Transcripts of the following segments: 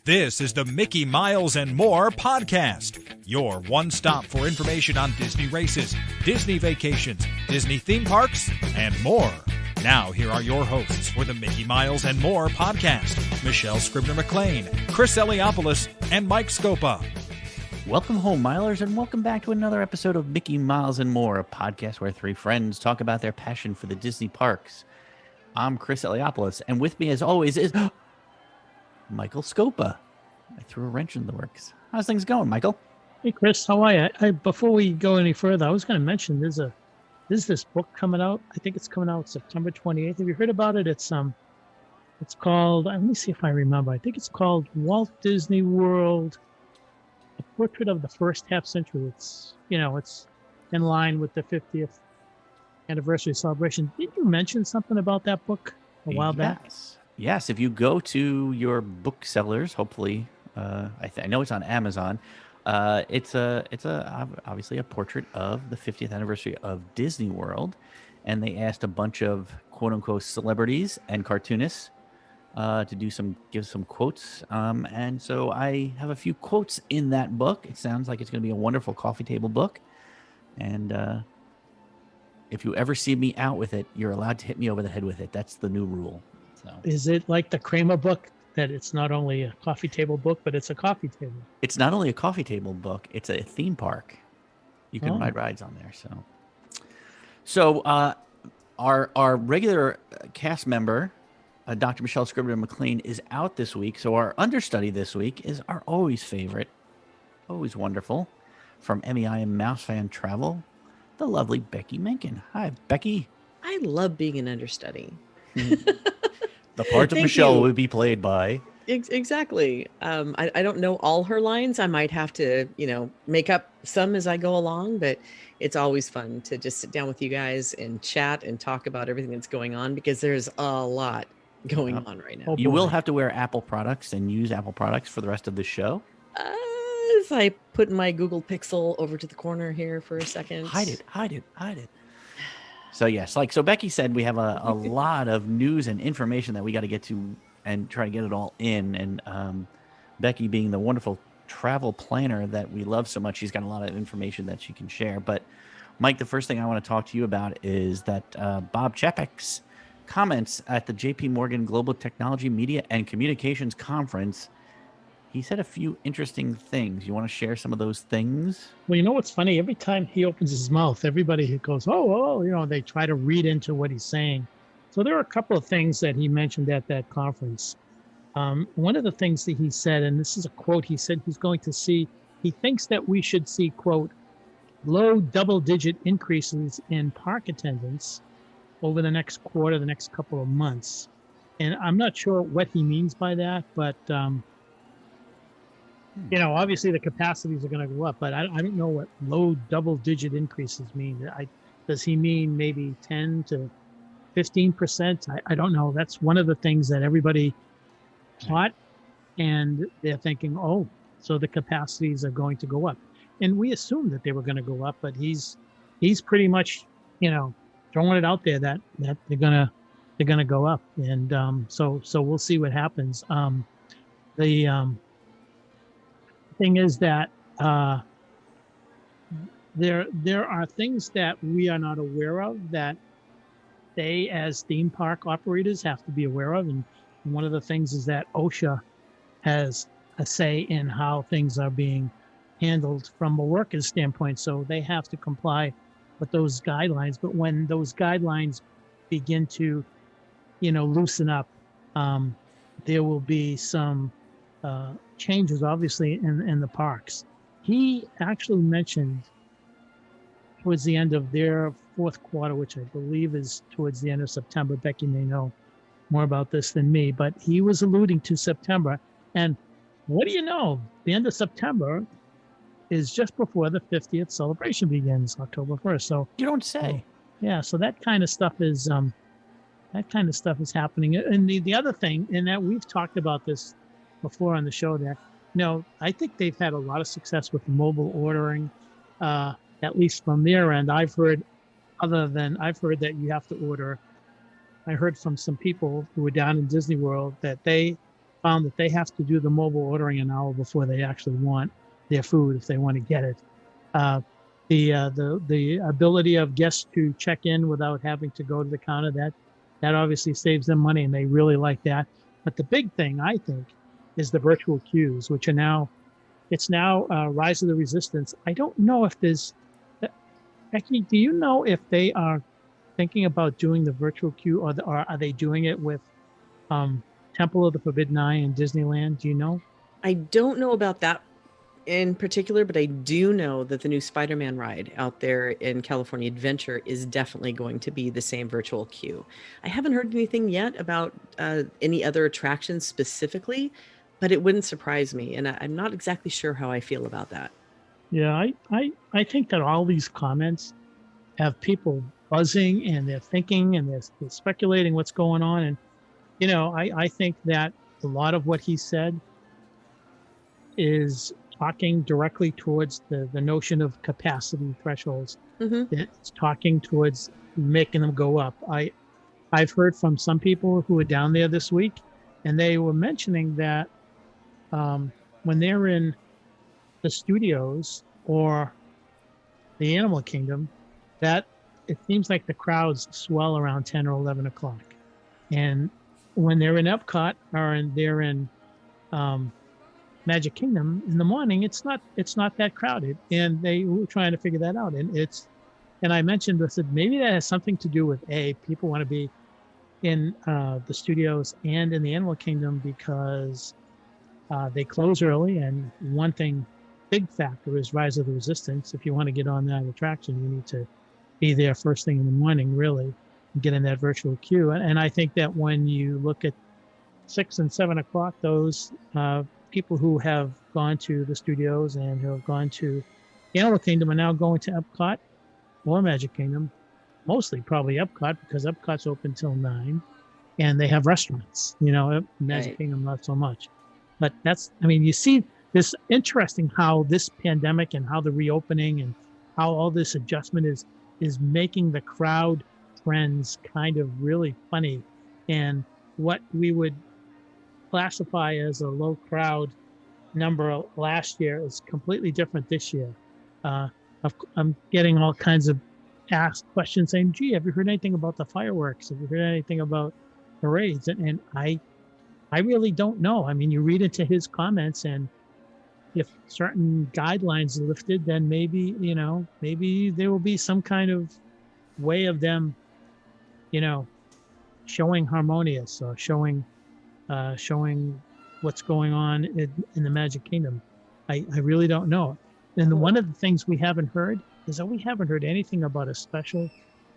This is the Mickey Miles and More podcast, your one-stop for information on Disney races, Disney vacations, Disney theme parks, and more. Now, here are your hosts for the Mickey Miles and More podcast, Michelle Scribner-McLean, Chris Eliopoulos, and Mike Scopa. Welcome home, Milers, and welcome back to another episode of Mickey Miles and More, a podcast where three friends talk about their passion for the Disney parks. I'm Chris Eliopoulos, and with me, as always, is Michael Scopa. I threw a wrench in the works. How's things going, Michael? Hey, Chris, how are you? Before we go any further, I was going to mention there's this book coming out. I think it's coming out September 28th. Have you heard about it? It's called, let me see if I remember. I think it's called Walt Disney World, A Portrait of the First Half Century. It's in line with the 50th anniversary celebration. Did you mention something about that book a while back? Yes. If you go to your booksellers, hopefully, I know it's on Amazon. It's obviously a portrait of the 50th anniversary of Disney World, and they asked a bunch of quote unquote celebrities and cartoonists to give some quotes. And so I have a few quotes in that book. It sounds like it's going to be a wonderful coffee table book. And if you ever see me out with it, you're allowed to hit me over the head with it. That's the new rule. So. Is it like the Kramer book, that it's not only a coffee table book, but it's a coffee table? It's not only a coffee table book, it's a theme park. You can ride rides on there. So our regular cast member, Dr. Michelle Scribner-McLean, is out this week. So our understudy this week is our always favorite, always wonderful, from MEI and MouseFan Travel, the lovely Beci Mahnken. Hi, Beci. I love being an understudy. The part of Michelle would be played by. Exactly. I don't know all her lines. I might have to, make up some as I go along, but it's always fun to just sit down with you guys and chat and talk about everything that's going on, because there's a lot going on right now. You will have to wear Apple products and use Apple products for the rest of the show. As I put my Google Pixel over to the corner here for a second. Hide it. So yes, so Beci said, we have a lot of news and information that we got to get to and try to get it all in. And Beci, being the wonderful travel planner that we love so much, she's got a lot of information that she can share. But Mike, the first thing I want to talk to you about is that Bob Chapek's comments at the JP Morgan Global Technology Media and Communications Conference. He said a few interesting things. You want to share some of those things? Well, you know what's funny? Every time he opens his mouth, everybody goes, they try to read into what he's saying. So there are a couple of things that he mentioned at that conference. One of the things that he said, and this is a quote, he said he thinks that we should see, quote, low double-digit increases in park attendance over the next quarter, the next couple of months. And I'm not sure what he means by that, but obviously the capacities are going to go up, but I don't know what low double-digit increases mean. Does he mean maybe 10 to 15%? I don't know. That's one of the things that everybody taught, and they're thinking, so the capacities are going to go up. And we assumed that they were going to go up, but he's pretty much, throwing it out there that they're gonna go up, and so we'll see what happens. The thing is that there are things that we are not aware of that they, as theme park operators, have to be aware of. And one of the things is that OSHA has a say in how things are being handled from a worker's standpoint. So they have to comply with those guidelines. But when those guidelines begin to, loosen up, there will be some changes, obviously, in the parks. He actually mentioned towards the end of their fourth quarter, which I believe is towards the end of September. Beci may know more about this than me, but he was alluding to September. And what do you know? The end of September is just before the 50th celebration begins, October 1st. So you don't say. So that kind of stuff is happening. And the other thing, and that we've talked about this before on the show, that I think they've had a lot of success with mobile ordering, at least from their end. I've heard that you have to order. I heard from some people who were down in Disney World that they found that they have to do the mobile ordering an hour before they actually want their food if they want to get it. The ability of guests to check in without having to go to the counter, that obviously saves them money, and they really like that. But the big thing, I think, is the virtual queues, which are now Rise of the Resistance. I don't know if there's Becky, do you know if they are thinking about doing the virtual queue, or are they doing it with Temple of the Forbidden Eye in Disneyland? Do you know? I don't know about that in particular, but I do know that the new Spider-Man ride out there in California Adventure is definitely going to be the same virtual queue. I haven't heard anything yet about any other attractions specifically, but it wouldn't surprise me. And I'm not exactly sure how I feel about that. Yeah, I think that all these comments have people buzzing, and they're thinking, and they're speculating what's going on. And, I think that a lot of what he said is talking directly towards the notion of capacity thresholds. It's talking towards making them go up. I've heard from some people who were down there this week, and they were mentioning that when they're in the studios or the Animal Kingdom, that it seems like the crowds swell around 10 or 11 o'clock. And when they're in Epcot or they're in Magic Kingdom in the morning, it's not that crowded, and they were trying to figure that out. And I mentioned, I said, maybe that has something to do with people want to be in the studios and in the Animal Kingdom because they close early. And one big factor is Rise of the Resistance. If you want to get on that attraction, you need to be there first thing in the morning, really, and get in that virtual queue. And I think that when you look at 6 and 7 o'clock, those people who have gone to the studios and who have gone to Animal Kingdom are now going to Epcot or Magic Kingdom, mostly probably Epcot, because Epcot's open till 9 and they have restaurants. Magic Kingdom not so much. But you see this interesting how this pandemic and how the reopening and how all this adjustment is making the crowd trends kind of really funny. And what we would classify as a low crowd number last year is completely different this year. I'm getting all kinds of asked questions saying, gee, have you heard anything about the fireworks? Have you heard anything about parades? And I really don't know. You read into his comments, and if certain guidelines are lifted, then maybe there will be some kind of way of them, showing harmonious or showing what's going on in the Magic Kingdom. I really don't know. And one of the things we haven't heard is that we haven't heard anything about a special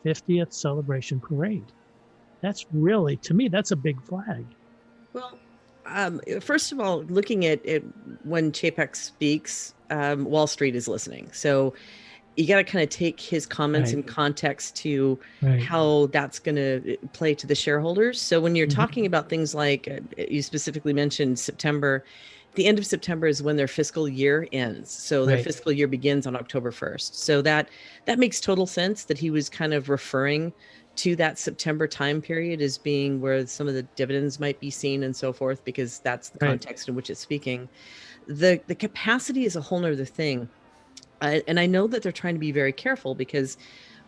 50th celebration parade. That's really, to me, that's a big flag. Well, first of all, looking at it, when Chapek speaks, Wall Street is listening. So you got to kind of take his comments in context to how that's going to play to the shareholders. So when you're talking about things like you specifically mentioned September, the end of September is when their fiscal year ends. So their fiscal year begins on October 1st. So that makes total sense that he was kind of referring to that September time period as being where some of the dividends might be seen and so forth, because that's the context in which it's speaking. The capacity is a whole nother thing. And I know that they're trying to be very careful, because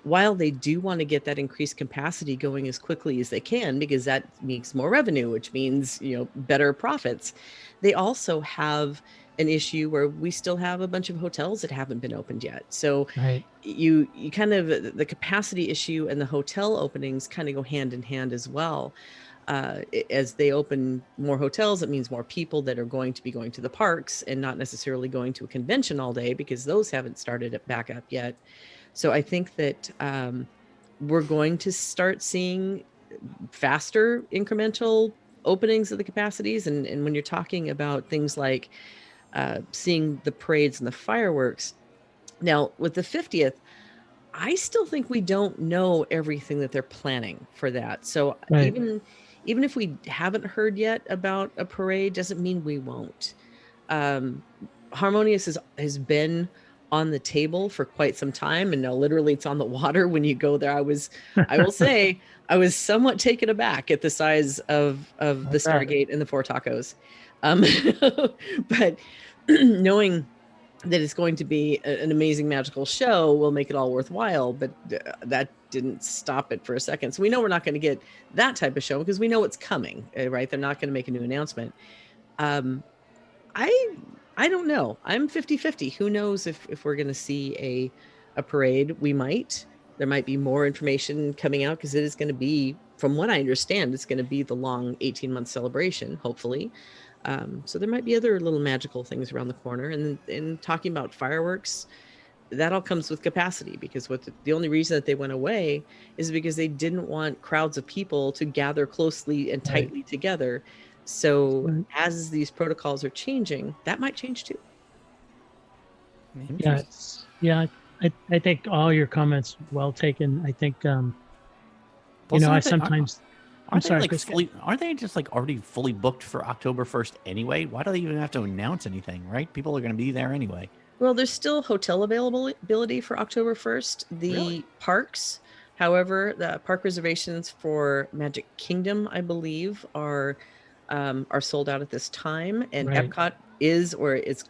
while they do want to get that increased capacity going as quickly as they can, because that means more revenue, which means, better profits, they also have an issue where we still have a bunch of hotels that haven't been opened yet. So you kind of, the capacity issue and the hotel openings kind of go hand in hand as well. As they open more hotels, it means more people that are going to be going to the parks and not necessarily going to a convention all day, because those haven't started back up yet. So I think that we're going to start seeing faster incremental openings of the capacities. And when you're talking about things like seeing the parades and the fireworks, now with the 50th, I still think we don't know everything that they're planning for that. So even if we haven't heard yet about a parade, doesn't mean we won't. Harmonious has been on the table for quite some time, and now literally it's on the water when you go there. I will say, I was somewhat taken aback at the size of the Stargate and the Four Tacos. But knowing that it's going to be an amazing magical show will make it all worthwhile, but that didn't stop it for a second. So we know we're not going to get that type of show because we know it's coming, right? They're not going to make a new announcement. I don't know. I'm 50-50. Who knows if we're going to see a parade? We might. There might be more information coming out because it is going to be, from what I understand, it's going to be the long 18-month celebration, hopefully. So there might be other little magical things around the corner. And talking about fireworks, that all comes with capacity, because the only reason that they went away is because they didn't want crowds of people to gather closely and tightly together. So as these protocols are changing, that might change too. I think all your comments well taken. I think aren't they just like already fully booked for October 1st anyway? Why do they even have to announce anything, right? People are going to be there anyway. Well, there's still hotel availability for October 1st. The parks, however, the park reservations for Magic Kingdom, I believe, are sold out at this time, and Epcot is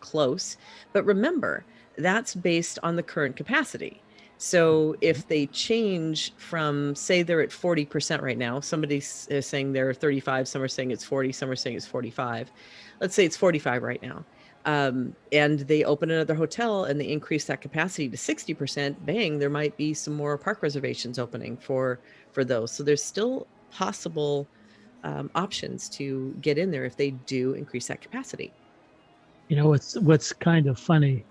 close. But remember, that's based on the current capacity. So if they change from, say they're at 40% right now, somebody's saying they're 35, some are saying it's 40, some are saying it's 45. Let's say it's 45 right now. And they open another hotel and they increase that capacity to 60%, bang, there might be some more park reservations opening for those. So there's still possible options to get in there if they do increase that capacity. You know, what's kind of funny,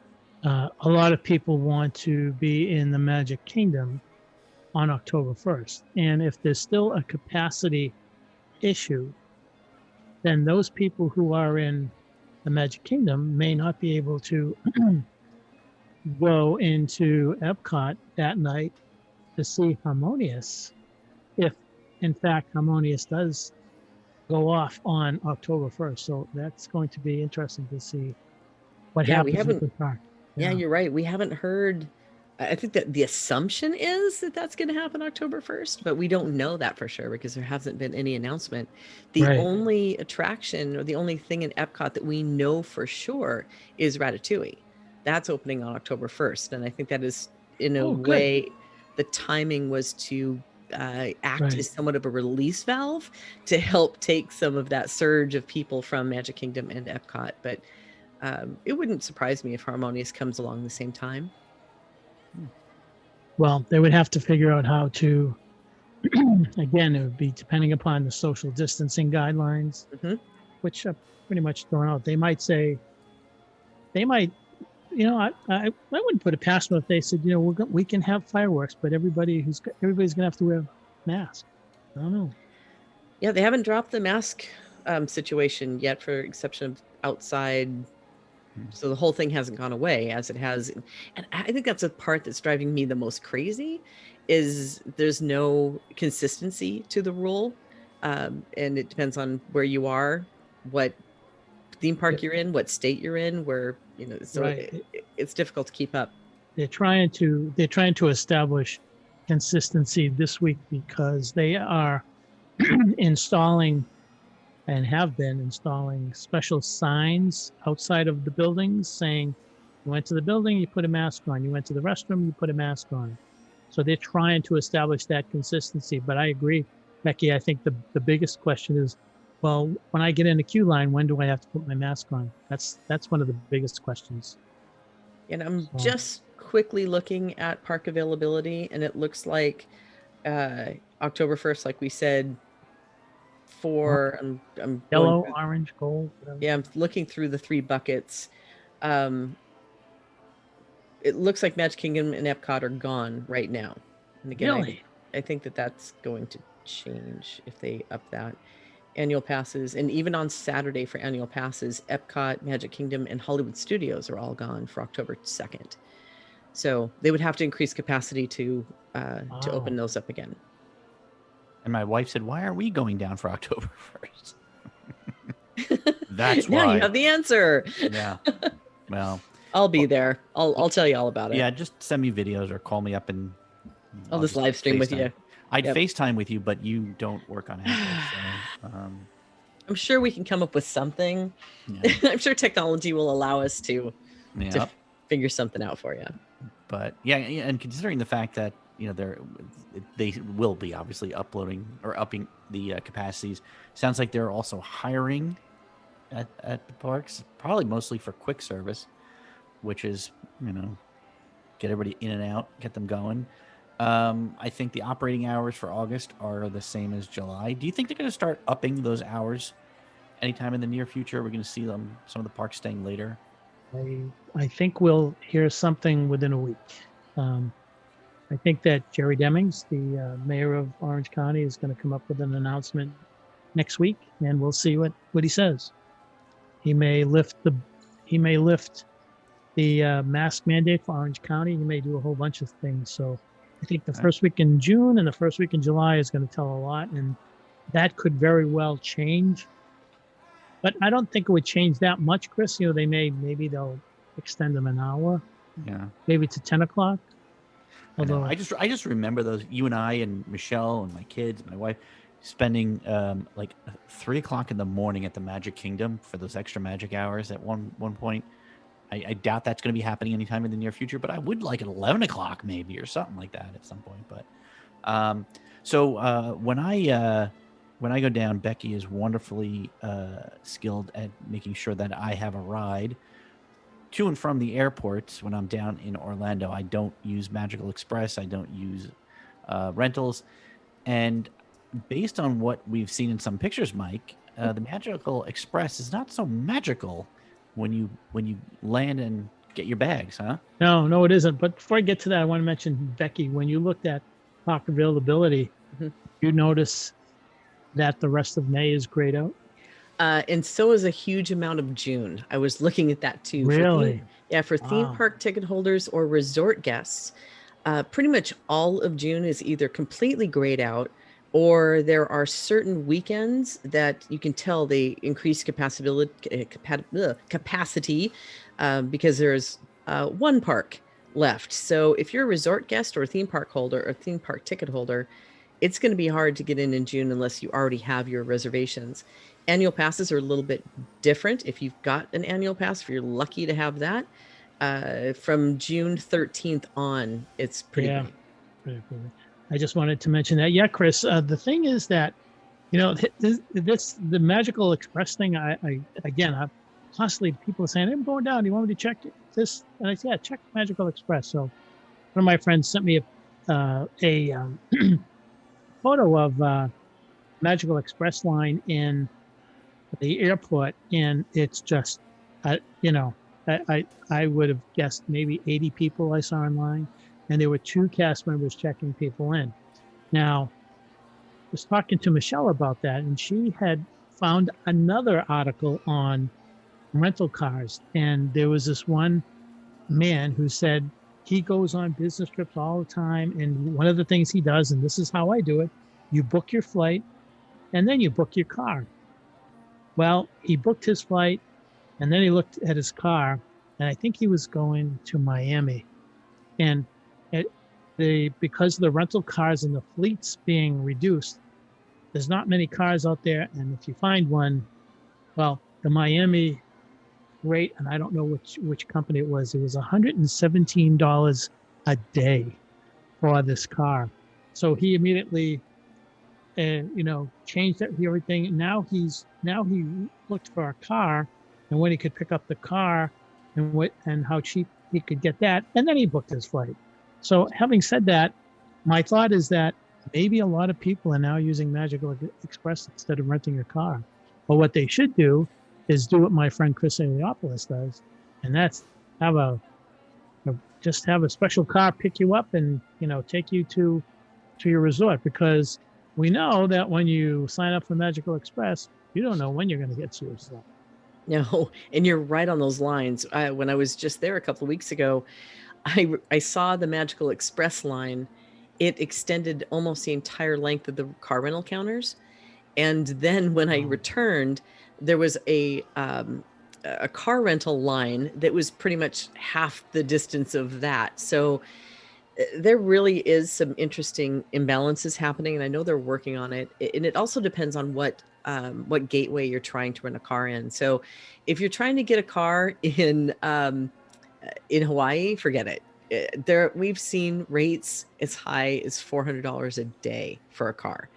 a lot of people want to be in the Magic Kingdom on October 1st. And if there's still a capacity issue, then those people who are in the Magic Kingdom may not be able to go into Epcot that night to see Harmonious, if in fact Harmonious does go off on October 1st. So that's going to be interesting to see what happens with the park. Yeah, you're right. We haven't heard. I think that the assumption is that that's going to happen October 1st, but we don't know that for sure because there hasn't been any announcement. The only attraction or the only thing in Epcot that we know for sure is Ratatouille. That's opening on October 1st. And I think that is, in a way, the timing was to act as somewhat of a release valve to help take some of that surge of people from Magic Kingdom and Epcot. But it wouldn't surprise me if Harmonious comes along the same time. Well, they would have to figure out how to, again, it would be depending upon the social distancing guidelines, which are pretty much thrown out. They might, I wouldn't put it past them if they said, we can have fireworks, but everybody's going to have to wear a mask. I don't know. Yeah, they haven't dropped the mask situation yet, for exception of outside. So the whole thing hasn't gone away as it has. And I think that's a part that's driving me the most crazy, is there's no consistency to the rule. And it depends on where you are, what theme park you're in, what state you're in, where, it's difficult to keep up. They're trying to establish consistency this week because they are installing and have been installing special signs outside of the buildings saying, you went to the building, you put a mask on. You went to the restroom, you put a mask on. So they're trying to establish that consistency. But I agree, Becky, I think the biggest question is, well, when I get in the queue line, when do I have to put my mask on? That's one of the biggest questions. And I'm just quickly looking at park availability, and it looks like October 1st, like we said, for I'm yellow, orange, gold. Whatever. Yeah, I'm looking through the three buckets. It looks like Magic Kingdom and Epcot are gone right now. And again, really? I think that's going to change if they up that. Annual passes, and even on Saturday for annual passes, Epcot, Magic Kingdom, and Hollywood Studios are all gone for October 2nd. So they would have to increase capacity to open those up again. And my wife said, why are we going down for October 1st? That's why. Now you have the answer. Yeah. Well, I'll be there. I'll tell you all about it. Yeah, just send me videos or call me up and I'll just live stream with you. I'd Yep. FaceTime with you, but you don't work on Apple, so I'm sure we can come up with something. yeah. I'm sure technology will allow us to Yeah. figure something out for you. But yeah, and considering the fact that they will be obviously uploading or upping the capacities, sounds like they're also hiring at the parks, probably mostly for quick service, which is get everybody in and out, get them going. I think the operating hours for August are the same as July. Do you think they're going to start upping those hours anytime in the near future? We're going to see some of the parks staying later. I think we'll hear something within a week. I think that Jerry Demings, the mayor of Orange County, is going to come up with an announcement next week, and we'll see what he says. He may lift the mask mandate for Orange County. He may do a whole bunch of things. So I think the first week in June and the first week in July is going to tell a lot, and that could very well change. But I don't think it would change that much, Chris. Maybe they'll extend them an hour. Yeah. Maybe to 10 o'clock. Although I just remember those, you and I and Michelle and my kids, my wife, spending like 3 o'clock in the morning at the Magic Kingdom for those extra magic hours at one point. I doubt that's going to be happening anytime in the near future, but I would like at 11 o'clock maybe or something like that at some point. But so when I go down, Becky is wonderfully skilled at making sure that I have a ride to and from the airports. When I'm down in Orlando, I don't use Magical Express. I don't use rentals. And based on what we've seen in some pictures, Mike, the Magical Express is not so magical when you land and get your bags, huh? No, it isn't. But before I get to that, I want to mention, Becky, when you looked at park availability, you notice that the rest of May is grayed out. And so is a huge amount of June. I was looking at that too. Really? For theme park ticket holders or resort guests, pretty much all of June is either completely grayed out, or there are certain weekends that you can tell they increase capacity because there's one park left. So if you're a resort guest or a theme park holder or theme park ticket holder, it's going to be hard to get in June unless you already have your reservations. Annual passes are a little bit different. If you've got an annual pass, if you're lucky to have that, from June 13th on, it's pretty big. I just wanted to mention that. Yeah, Chris, the thing is that, the Magical Express thing, I constantly people are saying, I'm going down. Do you want me to check this? And I said, yeah, check Magical Express. So one of my friends sent me a photo of Magical Express line in the airport, and it's just, I would have guessed maybe 80 people I saw in line, and there were 2 cast members checking people in. Now, I was talking to Michelle about that, and she had found another article on rental cars, and there was this one man who said he goes on business trips all the time, and one of the things he does, and this is how I do it, you book your flight, and then you book your car. Well, he booked his flight, and then he looked at his car, and I think he was going to Miami. And because of the rental cars and the fleets being reduced, there's not many cars out there. And if you find one, well, the Miami rate, and I don't know which company it was $117 a day for this car. So he immediately changed everything. Now he looked for a car and when he could pick up the car and how cheap he could get that, and then he booked his flight. So having said that, my thought is that maybe a lot of people are now using Magical Express instead of renting a car. But what they should do is do what my friend Chris Eliopoulos does, and that's have a special car pick you up and take you to your resort, because we know that when you sign up for Magical Express, you don't know when you're going to get to your resort. No, and you're right on those lines. When I was just there a couple of weeks ago, I saw the Magical Express line. It extended almost the entire length of the car rental counters. And then when I returned, there was a a car rental line that was pretty much half the distance of that. So there really is some interesting imbalances happening, and I know they're working on it. And it also depends on what gateway you're trying to rent a car in. So if you're trying to get a car in Hawaii, forget it. There we've seen rates as high as $400 a day for a car.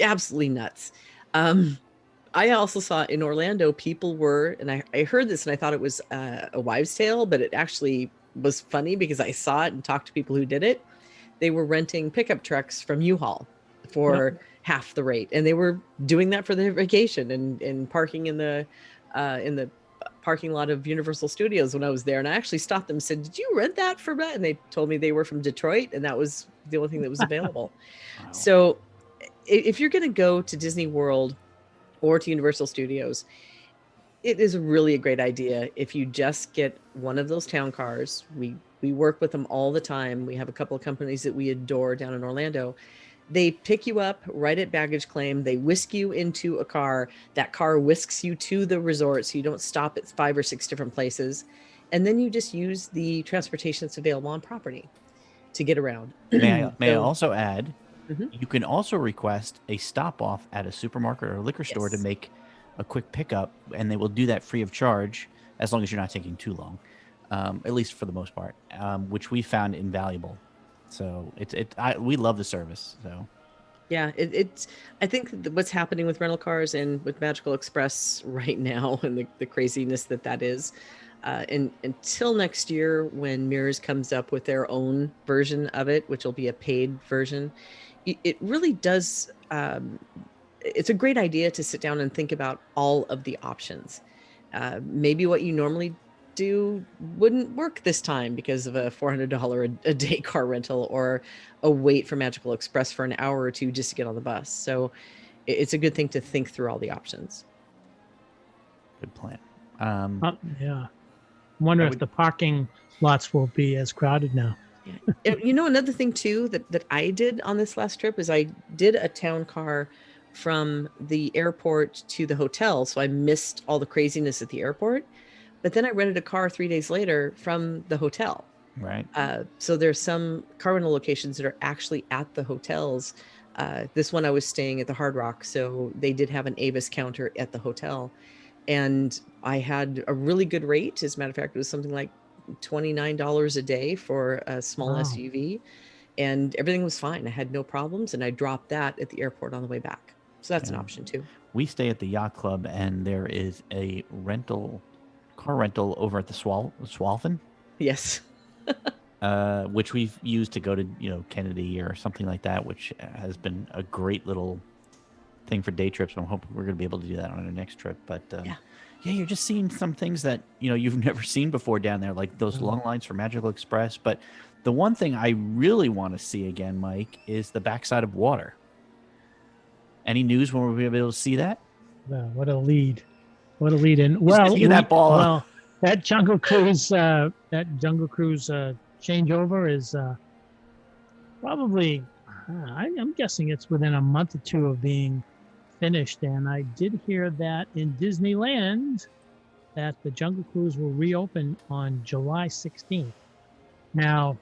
Absolutely nuts. I also saw in Orlando, people were, and I heard this and I thought it was a wives' tale, but it actually was funny because I saw it and talked to people who did it. They were renting pickup trucks from U-Haul for half the rate, and they were doing that for their vacation and parking in the parking lot of Universal Studios when I was there. And I actually stopped them and said, "Did you rent that for that?" And they told me they were from Detroit, and that was the only thing that was available. Wow. So if you're going to go to Disney World or to Universal Studios, it is really a great idea if you just get one of those town cars. We work with them all the time. We have a couple of companies that we adore down in Orlando. They pick you up right at baggage claim. They whisk you into a car. That car whisks you to the resort, so you don't stop at 5 or 6 different places. And then you just use the transportation that's available on property to get around. May I also add, Mhm. you can also request a stop off at a supermarket or a liquor store to Yes. make a quick pickup, and they will do that free of charge as long as you're not taking too long, at least for the most part, which we found invaluable. So we love the service. So Yeah, it's. I think what's happening with rental cars and with Magical Express right now, and the craziness that is, and until next year when Mirrors comes up with their own version of it, which will be a paid version, it really does. It's a great idea to sit down and think about all of the options. Maybe what you normally do wouldn't work this time because of a $400 a day car rental or a wait for Magical Express for an hour or two just to get on the bus. So it's a good thing to think through all the options. good plan. Yeah. Wonder if the parking lots will be as crowded now. Yeah. You know, another thing too that I did on this last trip is I did a town car from the airport to the hotel. So I missed all the craziness at the airport. But then I rented a car 3 days later from the hotel. Right. So there's some car rental locations that are actually at the hotels. This one I was staying at the Hard Rock, so they did have an Avis counter at the hotel. And I had a really good rate. As a matter of fact, it was something like $29 a day for a small Wow. SUV. And everything was fine. I had no problems. And I dropped that at the airport on the way back. So that's an Yeah. option too. We stay at the yacht club, and there is a car rental over at the Swalfin, Yes. which we've used to go to, Kennedy or something like that, which has been a great little thing for day trips. I'm hoping we're going to be able to do that on our next trip. But yeah, you're just seeing some things that, you've never seen before down there, like those long lines for Magical Express. But the one thing I really want to see again, Mike, is the backside of water. Any news when we'll be able to see that? Wow, what a lead. What a lead in. Well, that ball up. well, that Jungle Cruise changeover is probably, I'm guessing it's within a month or two of being finished. And I did hear that in Disneyland that the Jungle Cruise will reopen on July 16th. Now,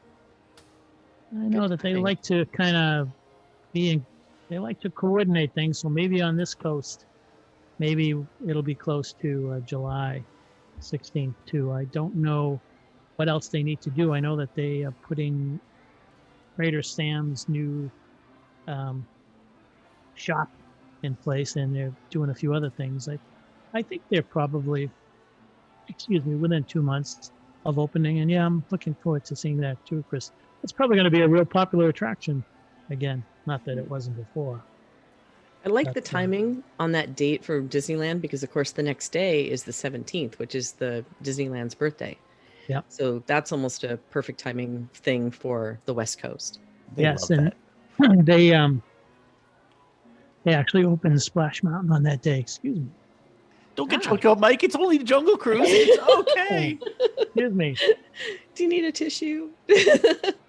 I know that they like to kind of they like to coordinate things. So maybe on this coast, maybe it'll be close to July 16th too. I don't know what else they need to do. I know that they are putting Trader Sam's new shop in place, and they're doing a few other things. I think they're probably, within 2 months of opening. And yeah, I'm looking forward to seeing that too, Chris. It's probably going to be a real popular attraction again. Not that it wasn't before. I like the timing on that date for Disneyland because, of course, the next day is the 17th, which is the Disneyland's birthday. Yeah. So that's almost a perfect timing thing for the West Coast. Yes, and they actually opened Splash Mountain on that day. Excuse me. Don't get choked up, Mike. It's only the Jungle Cruise. It's okay. Excuse me. Do you need a tissue?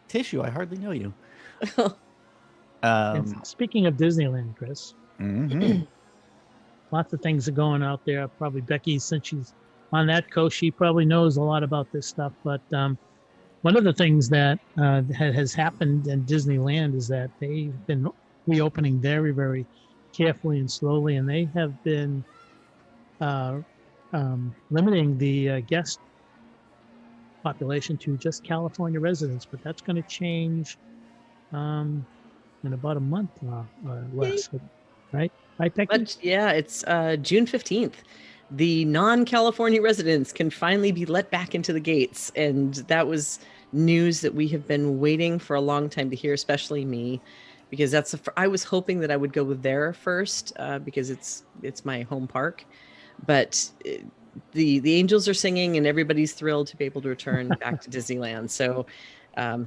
Tissue, I hardly know you. And speaking of Disneyland, Chris, Mm-hmm. lots of things are going out there. Probably Becky, since she's on that coast, she probably knows a lot about this stuff. But one of the things that has happened in Disneyland is that they've been reopening very, very carefully and slowly, and they have been limiting the guest population to just California residents. But that's going to change in about a month or less, right? Right, Becky? But yeah, it's June 15th. The non-California residents can finally be let back into the gates. And that was news that we have been waiting for a long time to hear, especially me, because I was hoping that I would go there first because it's my home park. But the angels are singing and everybody's thrilled to be able to return back to Disneyland. So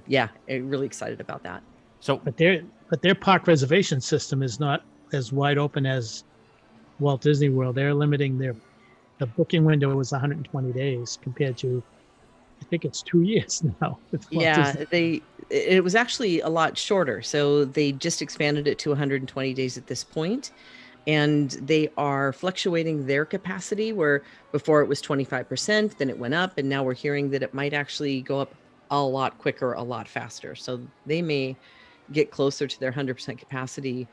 yeah, I'm really excited about that. So, but their park reservation system is not as wide open as Walt Disney World. They're limiting the booking window was 120 days compared to, I think it's 2 years now. Yeah, it was actually a lot shorter. So they just expanded it to 120 days at this point. And they are fluctuating their capacity, where before it was 25%, then it went up. And now we're hearing that it might actually go up a lot quicker, a lot faster. So they may get closer to their 100% capacity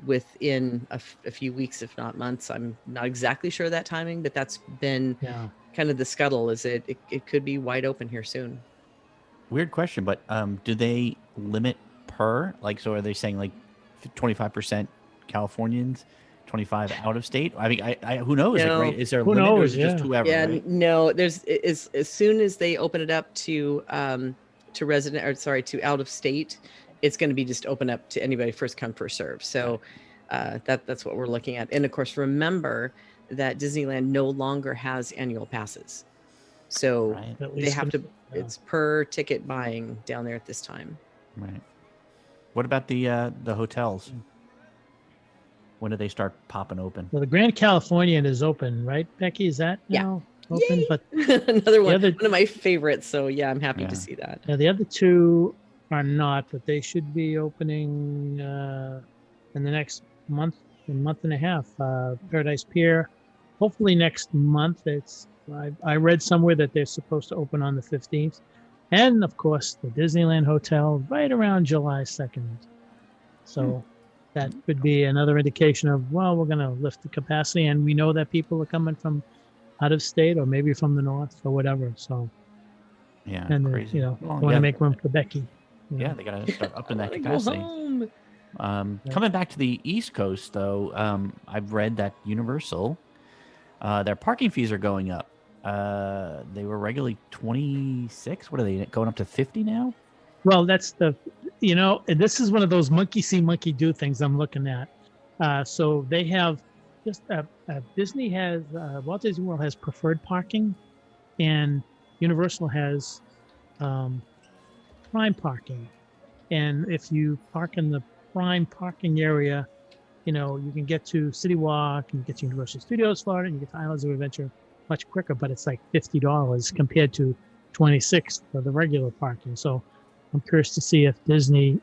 within a few weeks, if not months. I'm not exactly sure of that timing, but that's been kind of the scuttle, is it could be wide open here soon. Weird question, but do they limit per, like, so are they saying like 25% Californians, 25 out of state? I mean, I who knows? No. Like, right? Is there a Who limit, or knows? is it just whoever? Yeah, right? no, there's as soon as they open it up to resident, or sorry, to out of state, it's going to be just open up to anybody, first come, first serve. So that's what we're looking at. And of course, remember that Disneyland no longer has annual passes. So Right. they have to, it's per ticket buying down there at this time. Right. What about the hotels? When do they start popping open? Well, the Grand Californian is open, right, Becky? Is that now open? Yay! But another one of my favorites. So yeah, I'm happy Yeah. to see that. the other two are not, but they should be opening in the next month and a half. Paradise Pier, hopefully next month. I read somewhere that they're supposed to open on the 15th, and of course the Disneyland Hotel right around July 2nd. So that could be another indication of, well, we're going to lift the capacity, and we know that people are coming from out of state or maybe from the north or whatever. So Yeah, and crazy. Well, Well, want to make room for Becky. Yeah, they got to start upping that I wanna go capacity. home. Coming back to the East Coast, though, I've read that Universal, their parking fees are going up. They were regularly 26. What are they going up to 50 now? Well, that's and this is one of those monkey see, monkey do things I'm looking at. So they have just Disney has Walt Disney World has preferred parking, and Universal has prime parking. And if you park in the prime parking area, you can get to City Walk and get to Universal Studios Florida, and you get to Islands of Adventure much quicker. But it's like $50 compared to $26 for the regular parking. So I'm curious to see if Disney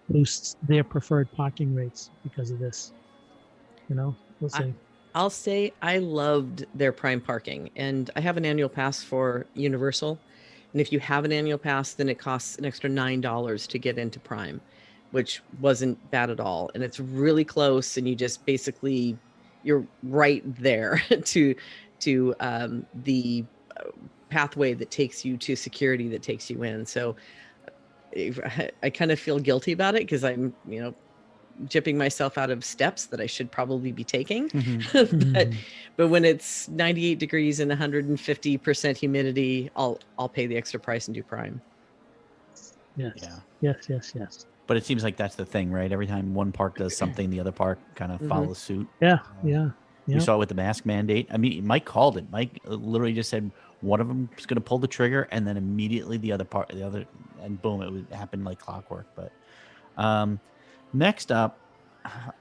boosts their preferred parking rates because of this. We'll see. I'll say I loved their prime parking, and I have an annual pass for Universal. And if you have an annual pass, then it costs an extra $9 to get into prime, which wasn't bad at all. And it's really close, and you just basically, you're right there to the pathway that takes you to security that takes you in. So I kind of feel guilty about it because I'm, jipping myself out of steps that I should probably be taking. but when it's 98 degrees and 150% humidity, I'll pay the extra price and do prime. Yes. Yeah. Yes. But it seems like that's the thing, right? Every time one park does something, the other park kind of follows suit. Yeah. We saw it with the mask mandate. I mean, Mike called it. Mike literally just said one of them is going to pull the trigger, and then immediately the other, and boom, it happened like clockwork. But next up,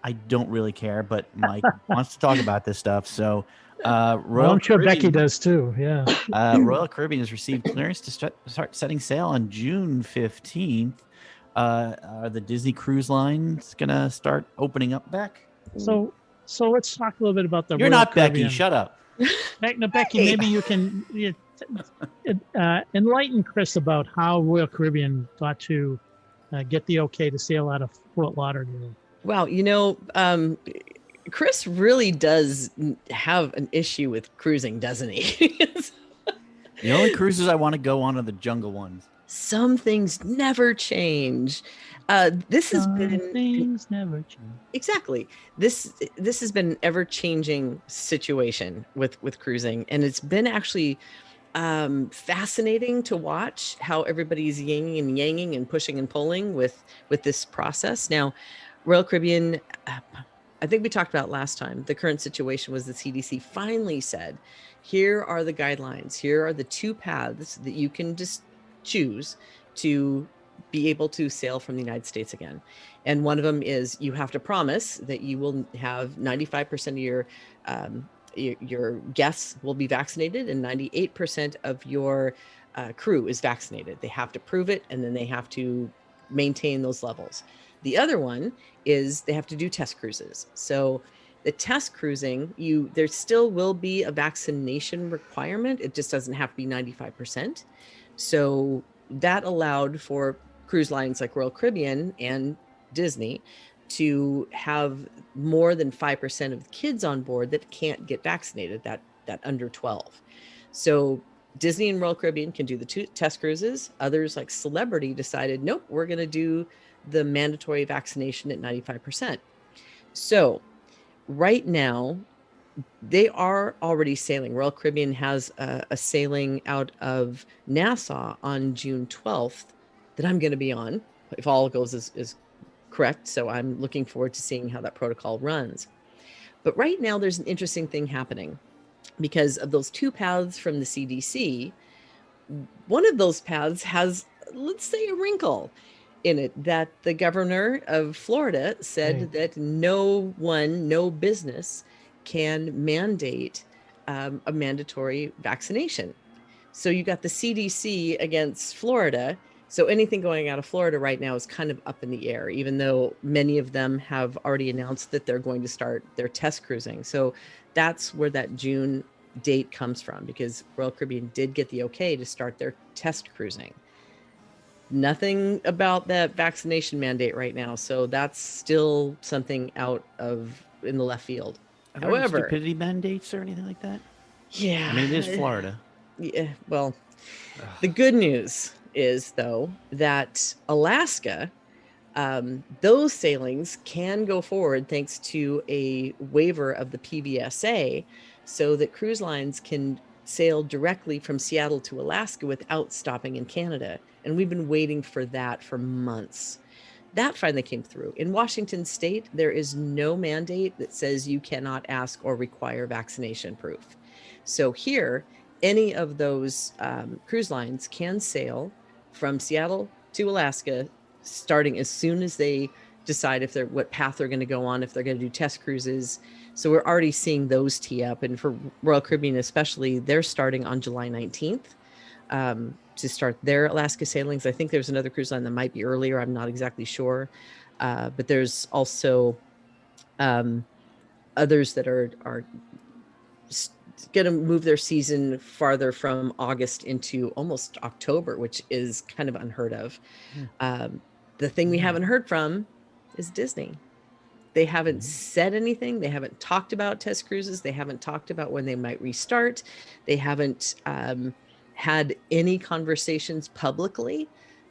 I don't really care, but Mike wants to talk about this stuff. So, Well, I'm sure Becky does too. Yeah. Royal Caribbean has received clearance to start setting sail on June 15th. Are the Disney Cruise Lines going to start opening up back? So So let's talk a little bit about the You're Royal not Becky. Caribbean. Shut up. Becky, Hey. maybe you can enlighten Chris about how Royal Caribbean got to get the okay to sail out of Fort Lauderdale. Wow, Chris really does have an issue with cruising, doesn't he? The only cruises I want to go on are the jungle ones. Some things never change. This has been Things never change. exactly this has been an ever-changing situation with cruising, and it's been actually fascinating to watch how everybody's yinging and yanging and pushing and pulling with this process. Now, Royal Caribbean, I think we talked about last time, the current situation was the CDC finally said, here are the guidelines, here are the two paths that you can just choose to be able to sail from the United States again. And one of them is you have to promise that you will have 95% of your guests will be vaccinated and 98% of your crew is vaccinated. They have to prove it, and then they have to maintain those levels. The other one is they have to do test cruises. So the test cruising, there still will be a vaccination requirement. It just doesn't have to be 95%. So that allowed for cruise lines like Royal Caribbean and Disney to have more than 5% of the kids on board that can't get vaccinated, that under 12. So Disney and Royal Caribbean can do the two test cruises. Others like Celebrity decided, nope, we're going to do the mandatory vaccination at 95%. So right now, they are already sailing. Royal Caribbean has a sailing out of Nassau on June 12th that I'm going to be on, if all goes is correct. So I'm looking forward to seeing how that protocol runs. But right now, there's an interesting thing happening because of those two paths from the CDC. One of those paths has, let's say, a wrinkle in it, that the governor of Florida said that no business can mandate a mandatory vaccination. So you got the CDC against Florida. So anything going out of Florida right now is kind of up in the air, even though many of them have already announced that they're going to start their test cruising. So that's where that June date comes from, because Royal Caribbean did get the okay to start their test cruising. Nothing about that vaccination mandate right now. So that's still something out of in the left field. However, stupidity mandates or anything like that? Yeah. I mean, it is Florida. Yeah. Well, the good news is, though, that Alaska, those sailings can go forward thanks to a waiver of the PBSA, so that cruise lines can sail directly from Seattle to Alaska without stopping in Canada. And we've been waiting for that for months. That finally came through. In Washington state, there is no mandate that says you cannot ask or require vaccination proof. So here, any of those cruise lines can sail from Seattle to Alaska, starting as soon as they decide what path they're going to go on, if they're going to do test cruises. So we're already seeing those tee up. And for Royal Caribbean especially, they're starting on July 19th to start their Alaska sailings. I think there's another cruise line that might be earlier. I'm not exactly sure. But there's also others that are going to move their season farther from August into almost October, which is kind of unheard of. The thing we haven't heard from is Disney. They haven't said anything. They haven't talked about test cruises. They haven't talked about when they might restart. They haven't had any conversations publicly.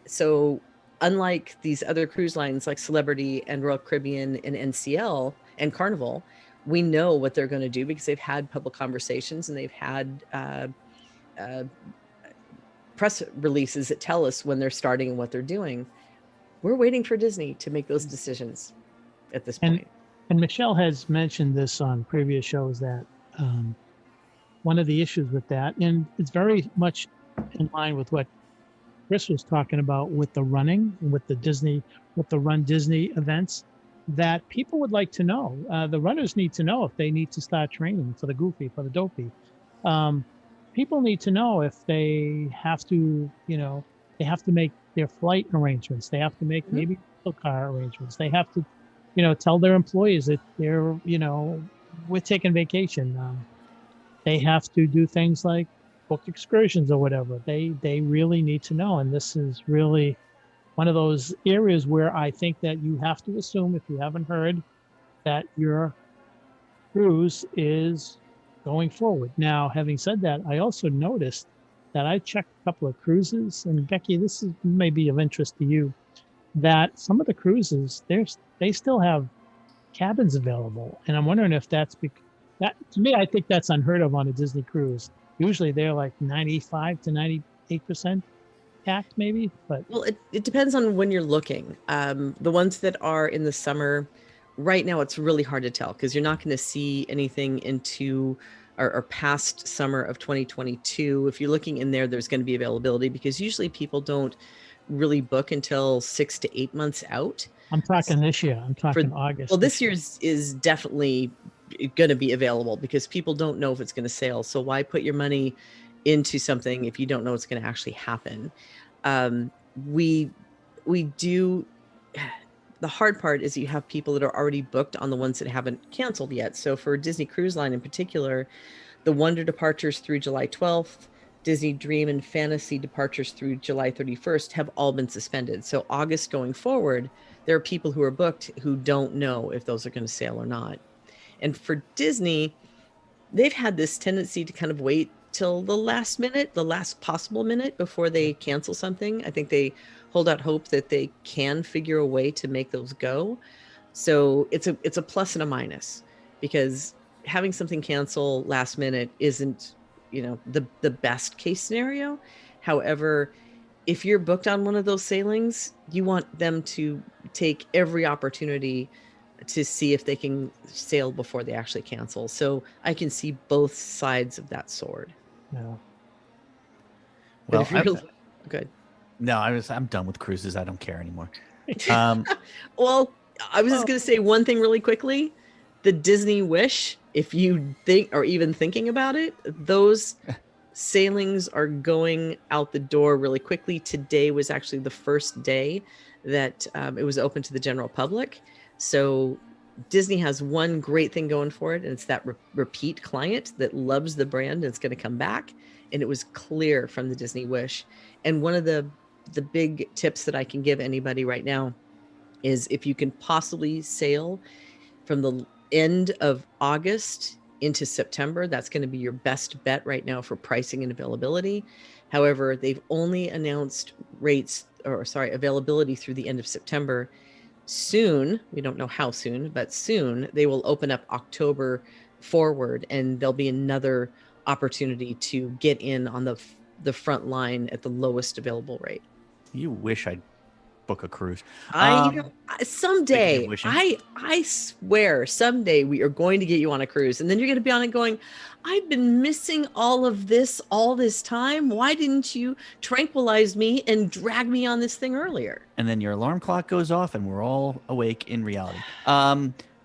So unlike these other cruise lines like Celebrity and Royal Caribbean and NCL and Carnival, we know what they're going to do because they've had public conversations and they've had press releases that tell us when they're starting and what they're doing. We're waiting for Disney to make those decisions at this point. And Michelle has mentioned this on previous shows that one of the issues with that, and it's very much in line with what Chris was talking about with the running and with the Run Disney events, that people would like to know. The runners need to know if they need to start training for the Goofy, for the Dopey. People need to know if they have to, they have to make their flight arrangements. They have to make maybe rental car arrangements. They have to tell their employees that they're, we're taking vacation. They have to do things like book excursions or whatever. They really need to know. And this is really one of those areas where I think that you have to assume, if you haven't heard, that your cruise is going forward. Now, having said that, I also noticed that I checked a couple of cruises, and Becky, this is maybe of interest to you, that some of the cruises, they still have cabins available. And I'm wondering if that's that, to me, I think that's unheard of on a Disney cruise. Usually they're like 95 to 98% packed, maybe. But Well, it depends on when you're looking. The ones that are in the summer, right now, it's really hard to tell because you're not going to see anything into or past summer of 2022. If you're looking in there, there's going to be availability because usually people don't really book until 6 to 8 months out. I'm talking this year. I'm talking August. Well, this year's is definitely going to be available because people don't know if it's going to sail. So why put your money into something if you don't know it's going to actually happen? We do. The hard part is you have people that are already booked on the ones that haven't canceled yet. So for Disney Cruise Line in particular, the Wonder departures through July 12th, Disney Dream and Fantasy departures through July 31st have all been suspended. So August going forward, there are people who are booked who don't know if those are going to sail or not. And for Disney, they've had this tendency to kind of wait till the last minute, the last possible minute before they cancel something. I think they hold out hope that they can figure a way to make those go. So it's a plus and a minus because having something cancel last minute isn't, the best case scenario. However, if you're booked on one of those sailings, you want them to take every opportunity to see if they can sail before they actually cancel. So I can see both sides of that sword. Yeah. Well, good. No, I'm done with cruises. I don't care anymore. Well, I was just going to say one thing really quickly. The Disney Wish, if you think or even thinking about it, those sailings are going out the door really quickly. Today was actually the first day that it was open to the general public. So Disney has one great thing going for it, and it's that repeat client that loves the brand and it's going to come back. And it was clear from the Disney Wish. And one of the big tips that I can give anybody right now is if you can possibly sail from the end of August into September, that's going to be your best bet right now for pricing and availability. However, they've only announced availability through the end of September. Soon, we don't know how soon, but soon they will open up October forward, and there'll be another opportunity to get in on the front line at the lowest available rate. You wish I'd book a cruise. Someday, I swear, someday we are going to get you on a cruise, and then you're going to be on it going, I've been missing all of this all this time. Why didn't you tranquilize me and drag me on this thing earlier? And then your alarm clock goes off, and we're all awake in reality.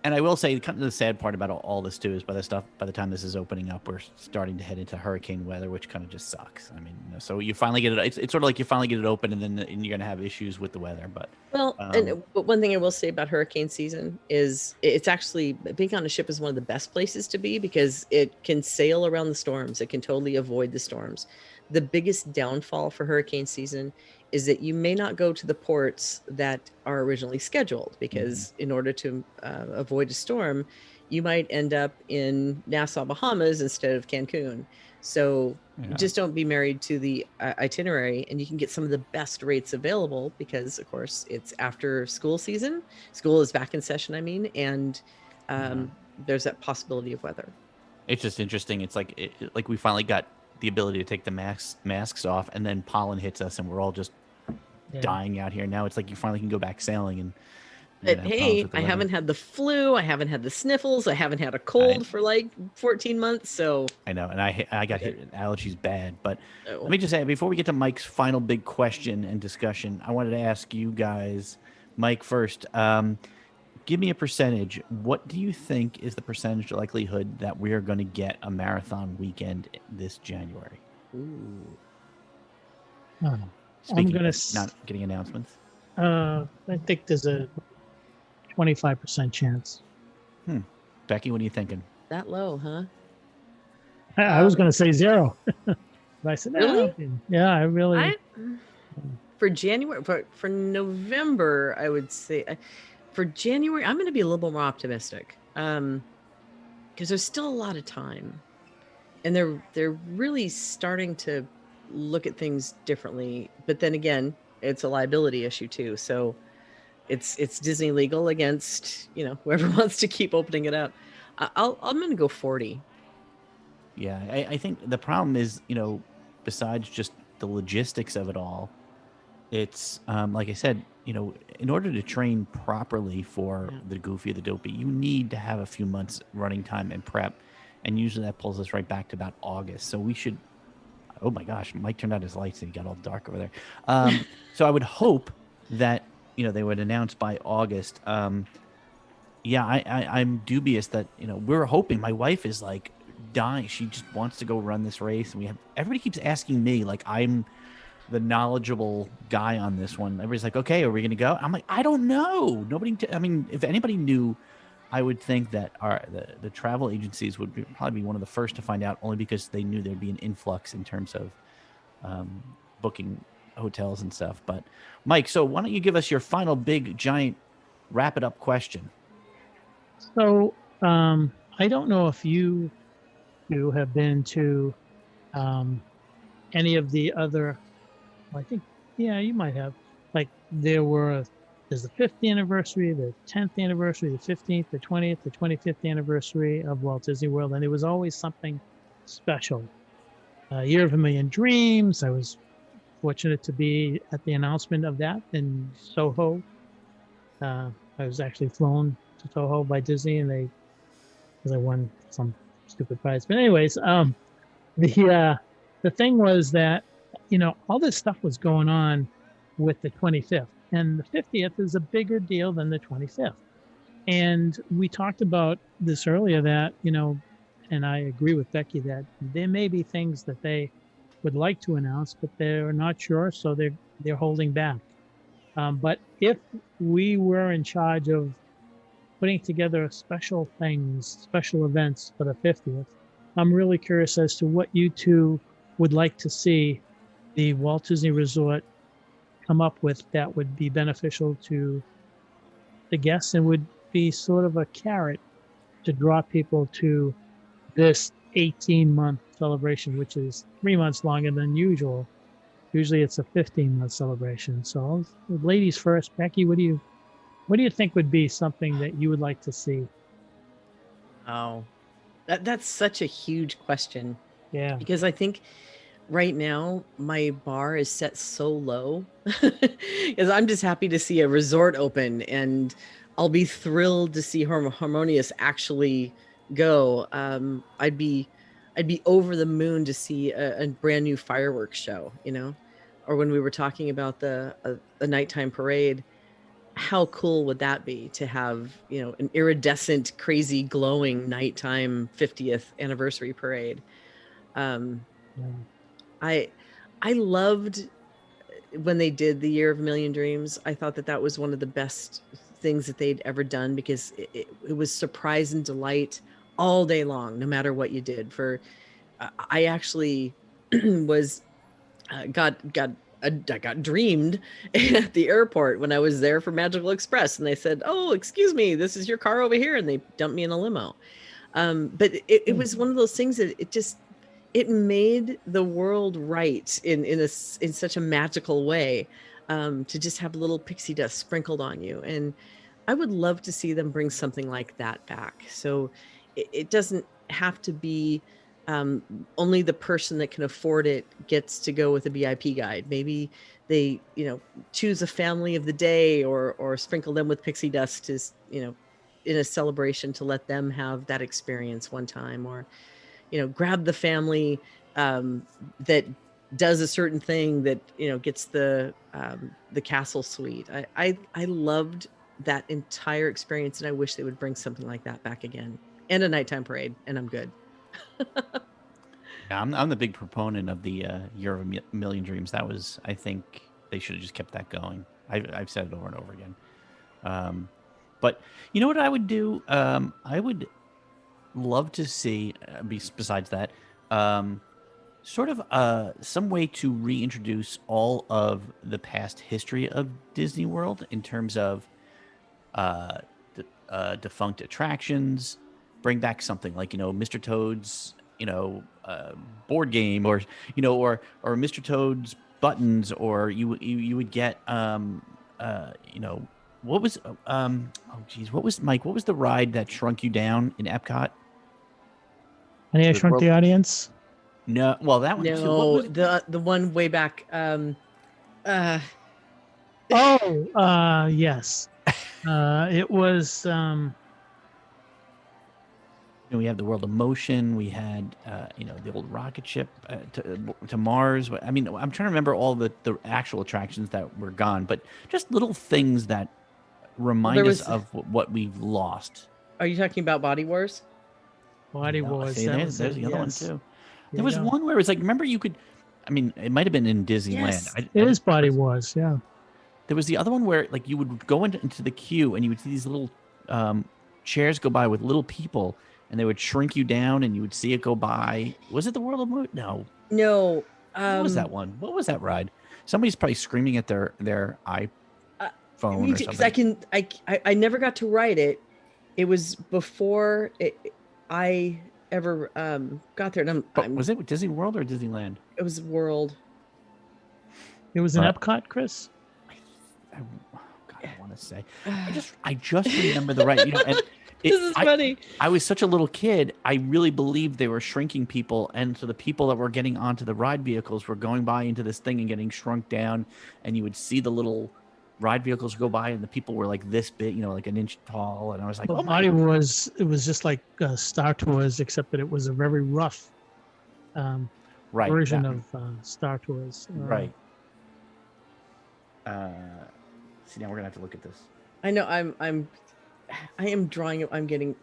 And I will say, the sad part about all this too is by the time this is opening up, we're starting to head into hurricane weather, which kind of just sucks. I mean, so you finally get it. It's sort of like you finally get it open, and then you're gonna have issues with the weather. But but one thing I will say about hurricane season is it's actually being on a ship is one of the best places to be because it can sail around the storms. It can totally avoid the storms. The biggest downfall for hurricane season is that you may not go to the ports that are originally scheduled because in order to avoid a storm, you might end up in Nassau, Bahamas instead of Cancun. So just don't be married to the itinerary, and you can get some of the best rates available because, of course, it's after school season. School is back in session, and there's that possibility of weather. It's just interesting. It's like we finally got the ability to take the masks off, and then pollen hits us, and we're all just dying out here. Now it's like you finally can go back sailing. And but hey, I haven't had the flu. I haven't had the sniffles. I haven't had a cold for like 14 months. So I know, and I got hit allergies bad. But let me just say, before we get to Mike's final big question and discussion, I wanted to ask you guys, Mike first. Give me a percentage. What do you think is the percentage likelihood that we are going to get a marathon weekend this January? Ooh. Speaking of not getting announcements. I think there's a 25% chance. Becky, what are you thinking? That low, huh? I was going to say 0. But I said, Really? yeah, I really. For January, for November, I would say for January, I'm going to be a little bit more optimistic. Because there's still a lot of time, and they're really starting to look at things differently. But then again, it's a liability issue too. So it's Disney legal against whoever wants to keep opening it up. I'm going to go 40. Yeah, I think the problem is, besides just the logistics of it all, it's like I said, in order to train properly for the Goofy, the Dopey, you need to have a few months running time and prep, and usually that pulls us right back to about August. So we should. Oh my gosh, Mike turned out his lights and he got all dark over there. So I would hope that they would announce by August. Yeah, I'm dubious that we're hoping. My wife is like dying. She just wants to go run this race, and everybody keeps asking me like I'm the knowledgeable guy on this one. Everybody's like, okay, are we going to go? I'm like, I don't know. Nobody, I mean, if anybody knew, I would think that the travel agencies would probably be one of the first to find out, only because they knew there'd be an influx in terms of booking hotels and stuff. But Mike, so why don't you give us your final big, giant, wrap it up question? So I don't know if you have been to any of the other. I think, yeah, you might have. Like there's the 5th anniversary, the 10th anniversary, the 15th, the 20th, the 25th anniversary of Walt Disney World, and it was always something special. Year of a Million Dreams. I was fortunate to be at the announcement of that in Soho. I was actually flown to Soho by Disney, and because I won some stupid prize. But anyways, the thing was that all this stuff was going on with the 25th, and the 50th is a bigger deal than the 25th. And we talked about this earlier that and I agree with Becky that there may be things that they would like to announce, but they're not sure, so they're holding back. But if we were in charge of putting together special events for the 50th, I'm really curious as to what you two would like to see the Walt Disney Resort come up with that would be beneficial to the guests and would be sort of a carrot to draw people to this 18-month celebration, which is 3 months longer than usual. Usually it's a 15-month celebration. So ladies first, Becky, what do you think would be something that you would like to see? Oh, that's such a huge question. Yeah. Because I think right now my bar is set so low because I'm just happy to see a resort open, and I'll be thrilled to see Harmonious actually go. I'd be over the moon to see a brand new fireworks show, or when we were talking about the nighttime parade. How cool would that be to have, an iridescent, crazy, glowing nighttime 50th anniversary parade? I loved when they did the Year of a Million Dreams. I thought that was one of the best things that they'd ever done, because it was surprise and delight all day long, no matter what you did. I actually was I got dreamed at the airport when I was there for Magical Express, and they said, "Oh, excuse me, this is your car over here," and they dumped me in a limo. But it was one of those things that it made the world right in such a magical way, to just have little pixie dust sprinkled on you. And I would love to see them bring something like that back. So it doesn't have to be only the person that can afford it gets to go with a VIP guide. Maybe they, choose a family of the day, or sprinkle them with pixie dust to, in a celebration, to let them have that experience one time, or grab the family that does a certain thing that gets the castle suite. I loved that entire experience, and I wish they would bring something like that back again, and a nighttime parade, and I'm good. Yeah, I'm the big proponent of the Year of a Million Dreams. I think they should have just kept that going. I've said it over and over again. But you know what I would do? I would love to see, besides that, sort of some way to reintroduce all of the past history of Disney World in terms of defunct attractions. Bring back something like Mr. Toad's board game, or or Mr. Toad's buttons, or you would get what was oh geez, what was Mike? What was the ride that shrunk you down in Epcot? And I The shrunk world- the audience. No, well that one too. What No, was- the one way back. Yes. It was. we had the World of Motion. We had, the old rocket ship to Mars. I mean, I'm trying to remember all the actual attractions that were gone, but just little things that remind us of what we've lost. Are you talking about Body Wars? Body Wars. See, there's the other one yes. too. There was one where it was like, remember you could, I mean, it might have been in Disneyland. Yes, It is Body Wars. Yeah. There was the other one where like you would go into the queue and you would see these little chairs go by with little people, and they would shrink you down, and you would see it go by. Was it the World of Moon? No. No. What was that one? What was that ride? Somebody's probably screaming at their iPhone or something. I never got to ride it. It was before I ever got there. And Was it Disney World or Disneyland? It was World. It was in Epcot, Chris. God, I want to say. I just remember the ride. And this is funny. I was such a little kid. I really believed they were shrinking people, and so the people that were getting onto the ride vehicles were going by into this thing and getting shrunk down, and you would see the little ride vehicles go by, and the people were like this big, like an inch tall, and I was like, Well, Body Wars, it was just like Star Tours, except that it was a very rough version of Star Tours. Right. See, now we're gonna have to look at this. I know. I am drawing. I'm getting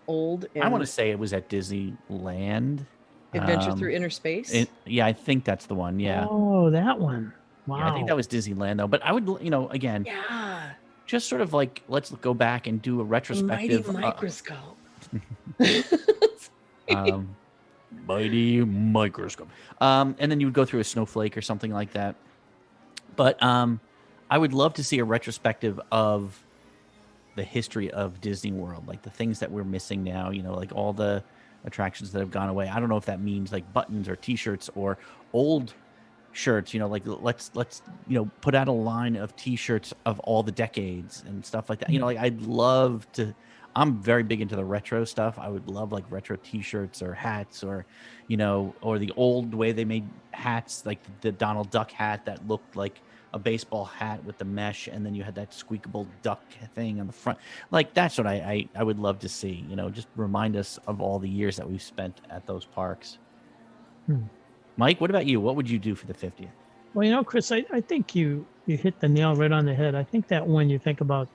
old. And I want to say it was at Disneyland. Adventure Through Inner Space. Yeah, I think that's the one. Yeah. Oh, that one. Wow. Yeah, I think that was Disneyland though. But I would, again, Yeah. just sort of like let's go back and do a retrospective. Mighty microscope. Mighty microscope. And then you would go through a snowflake or something like that. But I would love to see a retrospective of the history of Disney World, like the things that we're missing now, like all the attractions that have gone away. I don't know if that means like buttons or T-shirts or old shirts, like let's put out a line of T-shirts of all the decades and stuff like that. Like I'd love to. I'm very big into the retro stuff. I would love like retro T-shirts or hats, or or the old way they made hats, like the Donald Duck hat that looked like a baseball hat with the mesh, and then you had that squeakable duck thing on the front. Like that's what I would love to see. Just remind us of all the years that we've spent at those parks. Mike, what about you? What would you do for the 50th? Well, Chris, I think you hit the nail right on the head. I think that when you think about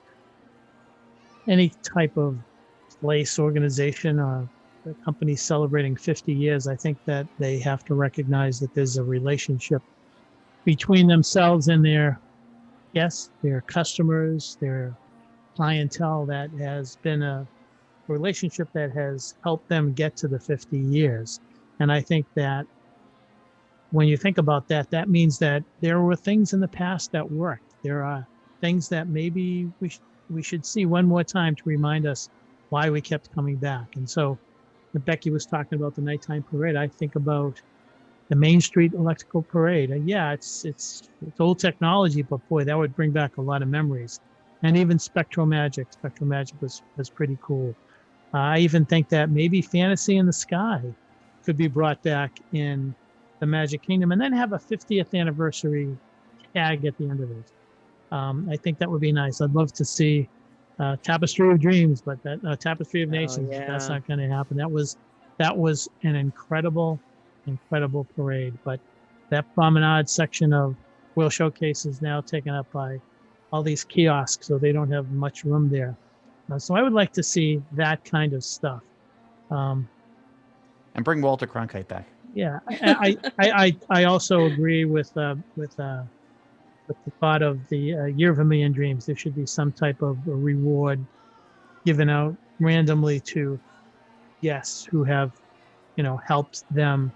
any type of place, organization, or a company celebrating 50 years, I think that they have to recognize that there's a relationship between themselves and their guests, their customers, their clientele, that has been a relationship that has helped them get to the 50 years. And I think that when you think about that, that means that there were things in the past that worked. There are things that maybe we should see one more time to remind us why we kept coming back. And so when Becky was talking about the nighttime parade, I think about the Main Street Electrical Parade. Yeah, it's old technology, but boy, that would bring back a lot of memories. And even Spectral Magic. Spectral Magic was pretty cool. I even think that maybe Fantasy in the Sky could be brought back in the Magic Kingdom, and then have a 50th anniversary tag at the end of it. I think that would be nice. I'd love to see Tapestry of Dreams, but that Tapestry of Nations, that's not going to happen. That was an incredible parade. But that promenade section of World Showcase is now taken up by all these kiosks, so they don't have much room there. So I would like to see that kind of stuff. And bring Walter Cronkite back. Yeah, I also agree with the thought of the Year of a Million Dreams. There should be some type of a reward given out randomly to guests who have, helped them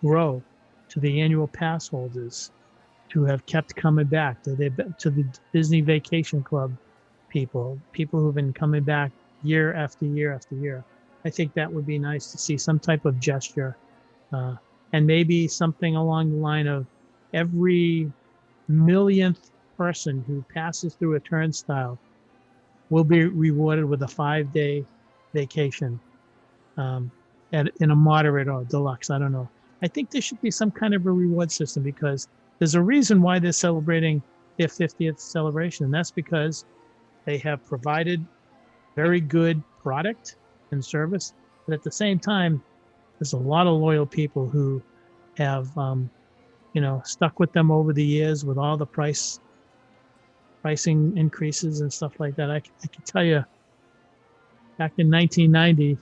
grow, to the annual pass holders who have kept coming back, to the Disney Vacation Club people who've been coming back year after year after year. I think that would be nice to see some type of gesture, and maybe something along the line of every millionth person who passes through a turnstile will be rewarded with a 5-day vacation, in a moderate or deluxe. I don't know. I think there should be some kind of a reward system, because there's a reason why they're celebrating their 50th celebration, and that's because they have provided very good product and service, but at the same time, there's a lot of loyal people who have, stuck with them over the years with all the pricing increases and stuff like that. I can tell you, back in 1990,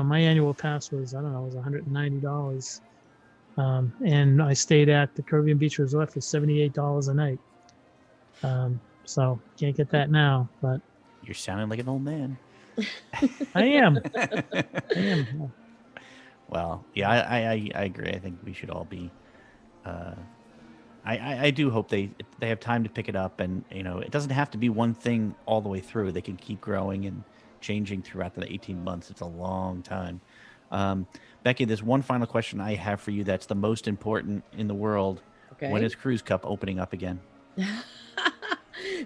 my annual pass was, I don't know, it was $190. And I stayed at the Caribbean Beach Resort for $78 a night. So can't get that now, but You're sounding like an old man. I am. I am. Well, yeah, I agree. I think we should all be. I do hope they have time to pick it up, and it doesn't have to be one thing all the way through. They can keep growing and changing throughout the 18 months. It's a long time. Becky, there's one final question I have for you that's the most important in the world. Okay. When is Cruise Cup opening up again?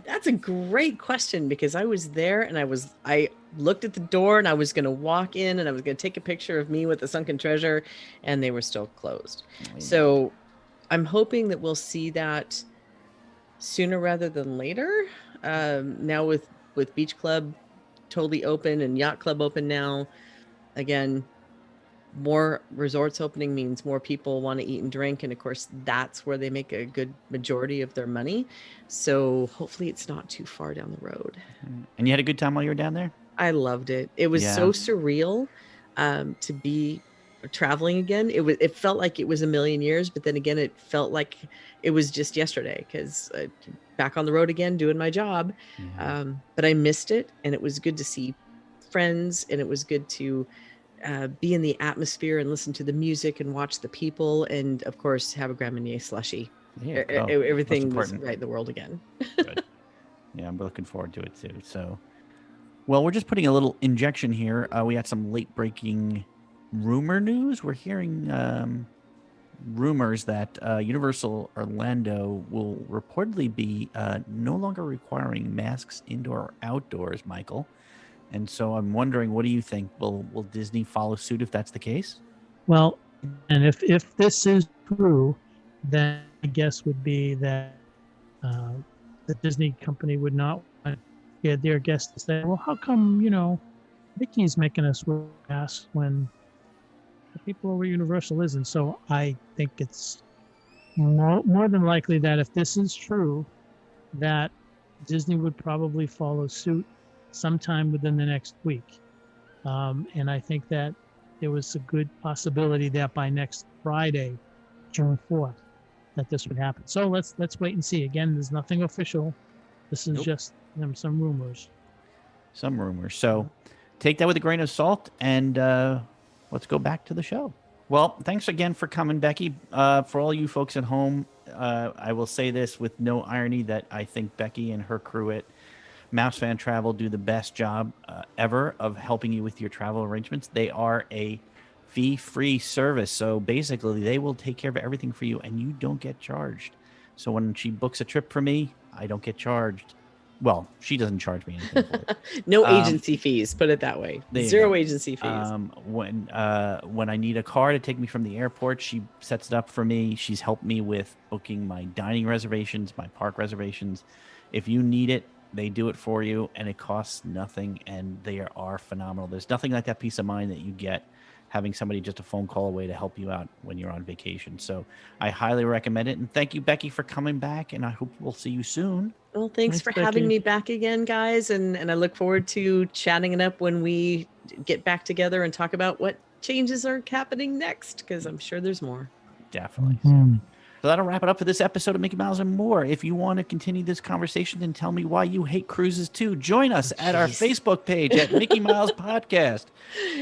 That's a great question, because I was there and I looked at the door and I was going to walk in and I was going to take a picture of me with the sunken treasure, and they were still closed. So I'm hoping that we'll see that sooner rather than later. Now with Beach Club totally open and Yacht Club open now, again, more resorts opening means more people want to eat and drink, and of course that's where they make a good majority of their money. So hopefully it's not too far down the road. And you had a good time while you were down there? I loved it. It was so surreal to be traveling again. It felt like it was a million years, but then again it felt like it was just yesterday, because back on the road again doing my job. But I missed it, and it was good to see friends, and it was good to be in the atmosphere and listen to the music and watch the people, and of course have a Grand Marnier slushie. Everything was right in the world again. Good. Yeah, I'm looking forward to it too. So, well, we're just putting a little injection here. We had some late breaking rumor news. We're hearing rumors that Universal Orlando will reportedly be no longer requiring masks indoor or outdoors, Michael. And so I'm wondering, what do you think? Will Disney follow suit if that's the case? Well, and if this is true, then I guess would be that the Disney company would not want their guests to say, well, how come, Mickey's making us wear masks when the people over Universal isn't? So I think it's more than likely that if this is true, that Disney would probably follow suit sometime within the next week. And I think that there was a good possibility that by next Friday, June 4th, that this would happen. So let's wait and see. Again, there's nothing official. This is just some rumors. Some rumors. So take that with a grain of salt, and let's go back to the show. Well, thanks again for coming, Becky. For all you folks at home, I will say this with no irony, that I think Becky and her crew at MouseFan Travel do the best job ever of helping you with your travel arrangements. They are a fee-free service. So basically, they will take care of everything for you, and you don't get charged. So when she books a trip for me, I don't get charged. Well, she doesn't charge me anything for it. No agency fees, put it that way. Zero agency fees. When I need a car to take me from the airport, she sets it up for me. She's helped me with booking my dining reservations, my park reservations. If you need it, they do it for you, and it costs nothing, and they are phenomenal. There's nothing like that peace of mind that you get having somebody just a phone call away to help you out when you're on vacation. So I highly recommend it. And thank you, Becky, for coming back, and I hope we'll see you soon. Well, thanks for having me back again, guys. And I look forward to chatting it up when we get back together and talk about what changes are happening next, because I'm sure there's more. Definitely. Mm-hmm. So that'll wrap it up for this episode of Mickey Mouse and More. If you want to continue this conversation and tell me why you hate cruises too, join us at our Facebook page at Mickey Miles Podcast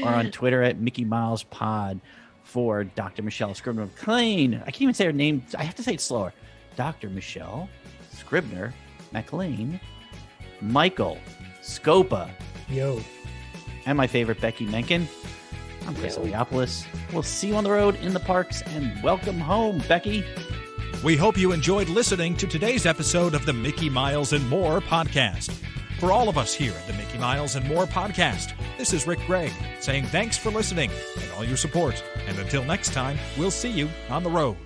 or on Twitter at Mickey Miles Pod. For Dr. Michelle Scribner McLean, I can't even say her name. I have to say it slower. Dr. Michelle Scribner McLean, Michael Scopa, Yo. and my favorite, Becky Menken. I'm Chris Eliopoulos. We'll see you on the road, in the parks, and welcome home, Becky. We hope you enjoyed listening to today's episode of the Mickey Miles and More podcast. For all of us here at the Mickey Miles and More podcast, this is Rick Gregg saying thanks for listening and all your support. And until next time, we'll see you on the road.